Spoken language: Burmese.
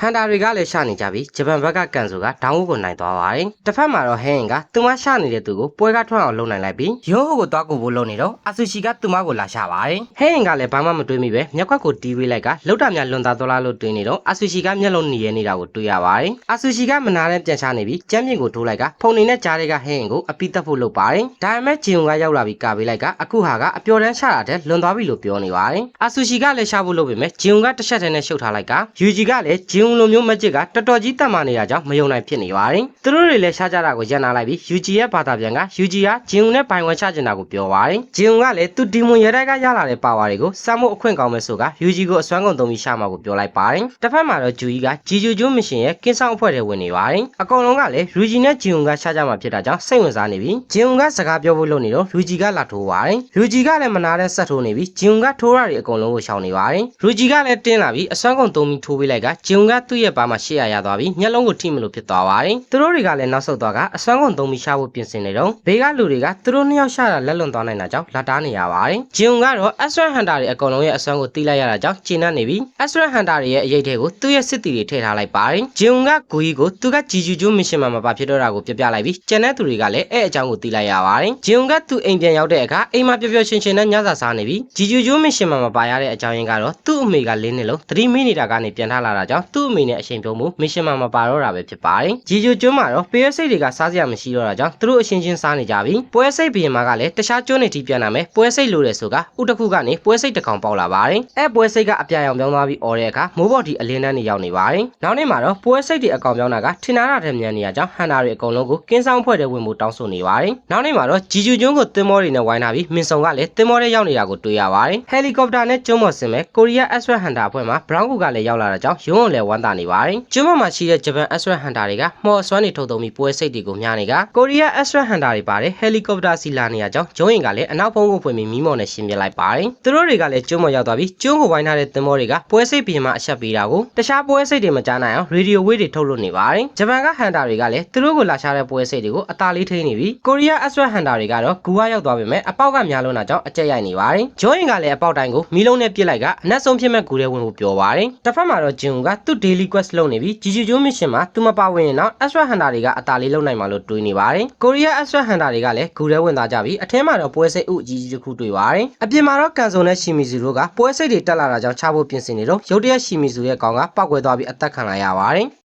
န်တာတွေကလည်းရှာနေကြပြီးဂျပန်ဘက်ကကန်ဆိုကဒေါင်းဝကိုနိုင်သွားပါတယ်တစ်ဖက်မှာတော့ဟဲရင်ကသူမရှာနေတဲ့သူကိုပွဲကထွက်အောင်လုပ်နိုင်လိုက်ပြီးရုံးဟိုကိုသွားကိုဖို့လုပ်နေတော့အဆူရှီကသူမကိုလာရှာပါတယ်ဟဲရင်ကလည်းဘာမှမတွေးမိပဲမျက်ခွက်ကိုတီးပေးလိုက်ကလှုပ်တာများလွန်သားသွားလားလို့တွေးနေတော့အဆူရှီကမျက်လုံးหนีရနေတာကိုတွေ့ရပါတယ်အဆူရှီကမနာတဲ့ပြန်ချနေပြီးကျမ်းပြင်ကိုထိုးလိုက်ကဖုန်နေနဲ့ကြားတွေကဟဲရင်ကိုအပိတက်ဖို့လုပ်ပါတယ်ဒါပေမဲ့ဂျင်ုံကရောက်လာပြီးကာပေးလိုက်ကအခုဟာကအပျော်တမ်းရှာတာတဲ့လွန်သွားပြီလို့ပြောနေပါတယ်အဆူရှီကလည်းရှာဖို့လုပ်ပေမဲ့ဂျင်ုံကတစ်ချက်တည်းနဲ့ရှုပ်ထားလိုက်ကယူဂျီကလည်းဂျင်ုံလိုမျိုးမကြစ်ကတော်တော်ကြီးတက်မှနေတာကြောင့်မယုံနိုင်ဖြစ်နေပါတယ်သူတို့တွေလည်းရှာကြတာကိုရပ်နာလိုက်ပြီးယူဂျီရဲ့ဘာသာပြန်ကယူဂျီကဂျင်ုံနဲ့ပိုင်ဝမ်ချကျင်တာကိုပြောပါတယ်ဂျင်ုံကလည်းသူဒီမွန်ရဲတိုက်ကရလာတဲ့ပါဝါတွေကိုစမ်းဖို့အခွင့်ကောင်းမဲ့ဆိုကယူဂျီကိုအစွမ်းကုန်သုံးပြီးရှာမှာကိုပြောလိုက်ပါတယ်တစ်ဖက်မှာတော့ဂျူကြီးကဂျီဂျူဂျူမရှင်ရဲ့ကင်းဆောင်အဖွဲ့ထဲဝင်နေပါတယ်အကောင်လုံးကလည်းလူဂျီနဲ့ဂျင်ုံကရှာကြမှာဖြစ်တာကြောင့်စိတ်ဝင်စားနေပြီးဂျင်ုံကစကားပြောဖို့လုပ်နေတော့လူဂျီကလာထိုးပါတယ်လူဂျီကလည်းမနာတဲ့ဆက်ထိုးနေပြီးဂျင်ုံကထိုးရတွေအကုန်လုံးကိုရှောင်နေပါတယ်လူဂျီကလည်းတင်းလာပြီးအစွမ်းကုန်သုံးပြီးထိုးပေးလိုက်ကဂျင်ုံကသူ့ရဲ့ဘာမှရှေ့ရသွားပြီးမျက်လုံးကိုထိမလို့ဖြစ်သွားပါတယ်သူတို့တွေကလည်းနောက်ဆုတ်သွားကအစွမ်းကုန်သုံးပြီးရှာဖို့ပြင်ဆင်နေတော့ဘေးကလူတွေကသူတို့နှစ်ယောက်ရှာတာလက်လွန်သွားနိုင်တာကြောင့်လက်တားနေရပါတယ်ဂျင်ုံကတော့ Astral Hunter တွေအကုန်လုံးရဲ့အစွမ်းကိုတီးလိုက်ရတာကြောင့်ကျဉ်နှံ့နေပြီး Astral Hunter တွေရဲ့အရေးတွေကိုသူ့ရဲ့စစ်တီတွေထည့်ထားလိုက်ပါတယ်ဂျင်ုံကဂူကြီးကိုသူကဂျီဂျူဂျူမစ်ရှင်မှာမပါဖြစ်တော့တာကိုပြပြလိုက်ပြီးကျန်တဲ့သူတွေကလည်းအဲ့အကြောင်းကိုတီးလိုက်ရပါတယ်ဂျင်ုံကသူ့အိမ်ပြန်ရောက်တဲ့အခါအိမ်မှာပျော်ပျော်ရွှင်ရွှင်နဲ့ညစာစားနေပြီးဂျီဂျူဂျူမစ်ရှင်မှာမပါရတဲ့အကြောင်းရင်းကတော့သူ့အမေကလင်းနေလို့သတိမေးနေတာကနေပြန်ထလာတာကြောင့်သူ့အမေနဲ့အချိန်ပြုံးမှုမစ်ရှင်မှာမပါတော့တာပဲဖြစ်ပါတယ်ဂျီဂျူကျွန်းမှာတော့ပွဲစိတ်တွေကစားစရာမရှိတော့တာကြောင့်သူတို့အချင်းချင်းစားနေကြပြီးပွဲစိတ်ဘီရင်မာကလည်းတခြားကျွန်းနေထိပြန်လာမယ်ပွဲစိတ်လိုတယ်ဆိုကဥတခုကနေပွဲစိတ်တစ်ကောင်ပေါက်လာပါတယ်အဲ့ပွဲစိတ်ကအပြာရောင်ပြောင်းသွားပြီးអော်တဲ့အခါမိုးဘော်ဒီအလင်းတန်းနေရောက်နေပါတယ်နောက်နေ့မှာတော့ပွဲစိတ်တွေအကောင်ပြောင်းတာကထင်ထားတာထက်မြန်နေရကြောင်းဟန်တာတွေအကုန်လုံးကိုကင်းဆောင်ဖွဲ့တဲ့ဝင်မှုတောင်းဆိုနေပါတယ်နောက်နေ့မှာတော့ဂျီဂျူကျွန်းကိုသင်္ဘောတွေနဲ့ဝိုင်းထားပြီးမင်ဆုံကလည်းသင်္ဘောတွေရောက်နေတာကိုတွေ့ရပါတယ်ဟယ်လီကော်ပတာနဲ့ကျွန်းပေါ်ဆင်းမဲ့ကိုရီးယား Astral Hunter အဖွဲ့မှာဘရောင်းကူကလည်းရောက်လာတာကြောင့်ရုံးုံလည်းဝမ်းသာနေပါတယ်ကျွန်းပေါ်မှာရှိတဲ့ဂျပန် Astral Hunter တွေကမော်အစွမ်းတွေထုတ်သုံးပြီးပွဲစိတ်တွေကိုမျှနေကကိုရီးယား Astral Hunter တွေပါတယ်ဟယ်လီကော်ပတာစီလာနေရကြောင်းဂျုံရင်ကလည်းအနောက်ဖုံးကိုဖွင့်ပြီးမီးမော်နဲ့ရှင်းပြလိုက်ပါတယ်သူတို့တွေကလည်းကျွန်းပေါ်ရောက်သွားပြီးကျွန်းကိုဝိုင်းထားတဲ့သင်္ဘောတွေကပွဲစိတ်ပြင်မှာအချက်ပေးတာကိုတခြားပွဲစိတ်တွေမကြားနိုင်အောင်ရေဒီယိုဝေးတွေထုတ်လွှင့်နေပါတယ်ဂျပန်က Hunter တွေကလည်းသူတို့ကိုလာရှာတဲ့ပွဲစိတ်တွေကိုအသာလေးထိနေပြီးကိုရီးယား Astral Hunter တွေကတော့ဂူဝရောက်သွားပေမဲ့အပေါက်ကများလွန်းတာကြောင့်အကျက်ရိုက်နေပါတယ်ဂျုံရင်ကလည်းအပေါက်တိုင်းကိုမီးလုံးနဲ့ပစ်လိုက်ကအနက်ဆုံးဖြစ်မဲ့ဂူထဲဝင်ဖို့ပြောပါတယ်တစ်ဖက်မှာတော့ဂျင်ုံကသူ့ daily quest လုပ်နေပြီးဂျီဂျူဂျူမစ်ရှင်မှာသူမပါဝင်ရင်တော့ Astral Hunter တွေကအသာလေးလုံနိုင်မှာလို့တွေးနေပါတယ်ကိုရီးယား Astral Hunter တွေကလည်းဂူထဲဝင်သွားကြပြီးအထဲမှာတော့ပွဲစိတ်ဥအကြီးကြီးတစ်ခုတွေ့ပါတယ်အပြင်မှာတော့ကန်ဆိုနဲ့ရှီမီဇူတို့ကပွဲစိတ်တွေတက်လာတာကြောင့်ချဖို့ပြင်ဆင်နေတော့ရုတ်တရက်ရှီမီဇူရဲ့ကောင်ကပောက်ကွဲသွားပြီးအသက်ခံလိုက်ရပါတယ်